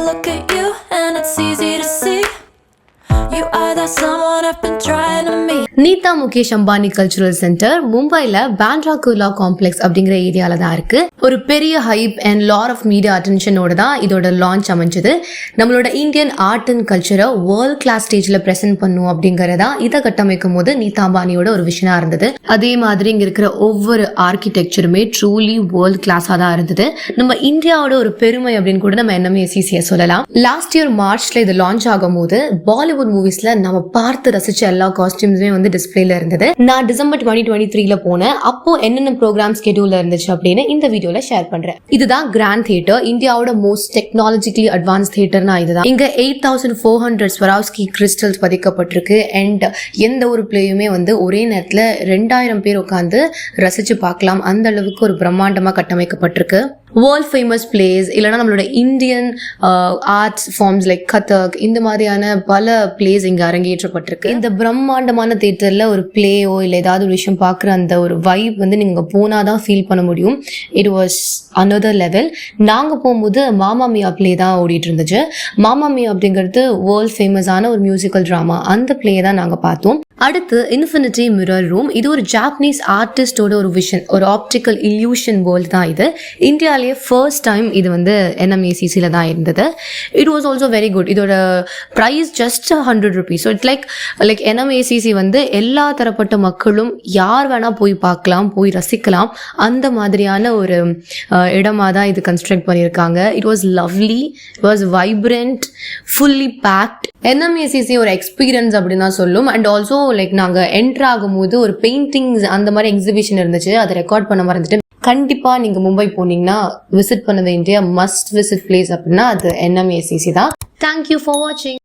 look at you and it's easy to see you are that someone I've been trying to meet. நீதா Mukesh Ambani cultural centre மும்பைல பாண்ட்ரா Kurla complex அப்படிங்கிற ஏரியால தான் இருக்கு. ஒரு பெரிய hype and lot of media அட்டென்ஷனோட தான் இதோட லான்ச் அமைஞ்சது. நம்மளோட இந்தியன் ஆர்ட் அண்ட் கல்ச்சரை வேர்ல்ட் கிளாஸ் ஸ்டேஜ்ல பிரசென்ட் பண்ணும் அப்படிங்கறதா இதை கட்டமைக்கும் போது நீதா அம்பானியோட ஒரு விஷனா இருந்தது. அதே மாதிரி இங்க இருக்கிற ஒவ்வொரு ஆர்கிடெக்சருமே ட்ரூலி வேர்ல்ட் கிளாஸா தான் இருந்தது. நம்ம இந்தியாவோட ஒரு பெருமை அப்படின்னு கூட நம்ம NMACC சொல்லலாம். லாஸ்ட் இயர் மார்ச்ல இது லான்ச் ஆகும் போது பாலிவுட் மூவிஸ்ல நம்ம பார்த்து ரசிச்ச எல்லா காஸ்டியூம்ஸுமே வந்து டிஸ்பிளேல இருந்தது. நான் டிசம்பர் 2023ல போனேன். அப்போ என்னென்ன ப்ரோக்ராம் ஸ்கெடியூல்ல இருந்துச்சு அப்படின்னு இந்த வீடியோல ஷேர் பண்றேன். இதுதான் கிராண்ட் தியேட்டர், இந்தியாவோட மோஸ்ட் டெக்னாலஜிக்கலி அட்வான்ஸ் தியேட்டர்னா இதுதான். இங்க 8400 ஸ்வராவ்ஸ்கி கிறிஸ்டல்ஸ் பதிக்கப்பட்டிருக்கு. அண்ட் எந்த ஒரு பிளேயுமே வந்து ஒரே நேரத்துல 2000 பேர் உட்கார்ந்து ரசிச்சு பார்க்கலாம். அந்த அளவுக்கு ஒரு பிரம்மாண்டமா கட்டமைக்கப்பட்டிருக்கு. வேர்ல்ட் ஃபேமஸ் பிளேஸ் இல்லைன்னா நம்மளோட Indian arts forms like Kathak இந்த மாதிரியான பல பிளேஸ் இங்க அரங்கேற்றப்பட்டிருக்கு. இந்த பிரம்மாண்டமான தியேட்டர்ல ஒரு பிளேயோ இல்லை ஏதாவது ஒரு விஷயம் பார்க்குற அந்த ஒரு வைப் வந்து நீங்க போனாதான் ஃபீல் பண்ண முடியும். It was another level. நாங்க போகும்போது மாமா மியா பிளே தான் ஓடிட்டு இருந்துச்சு. மாமா மியா அப்படிங்கிறது வேர்ல்ட் ஃபேமஸான ஒரு மியூசிக்கல் ட்ராமா. அந்த பிளே தான் நாங்க பார்த்தோம். அடுத்து இன்ஃபினிட்டி மிரர் ரூம். இது ஒரு ஜாப்பனீஸ் ஆர்டிஸ்டோட ஒரு விஷன், ஒரு ஆப்டிக்கல் இல்யூஷன் வேர்ல்ட் தான் இது. இந்தியாவிலேயே ஃபர்ஸ்ட் டைம் இது வந்து NMACCல தான் இருந்தது. It was also very good. இதோட price just 100 rupees. So it's like NMACC வந்து எல்லா தரப்பட்ட மக்களும் யார் வேணா போய் பார்க்கலாம், போய் ரசிக்கலாம். அந்த மாதிரியான ஒரு இடமா தான் இது கன்ஸ்ட்ரக்ட் பண்ணியிருக்காங்க. It was lovely, it was vibrant, fully packed. NMACC ஒரு எக்ஸ்பீரியன்ஸ் அப்படின்னு தான் சொல்லும். அண்ட் ஆல்சோ லைக் நாங்க என்டர் ஆகும்போது ஒரு பெயிண்டிங்ஸ் அந்த மாதிரி எக்ஸிபிஷன் இருந்துச்சு. அதை ரெக்கார்ட் பண்ண மறந்துட்டு. கண்டிப்பா நீங்க மும்பை போனீங்கன்னா விசிட் பண்ண வேண்டிய மஸ்ட் விசிட் பிளேஸ் அப்படின்னா அது NMACC தான். தேங்க்யூ ஃபார் வாட்சிங்.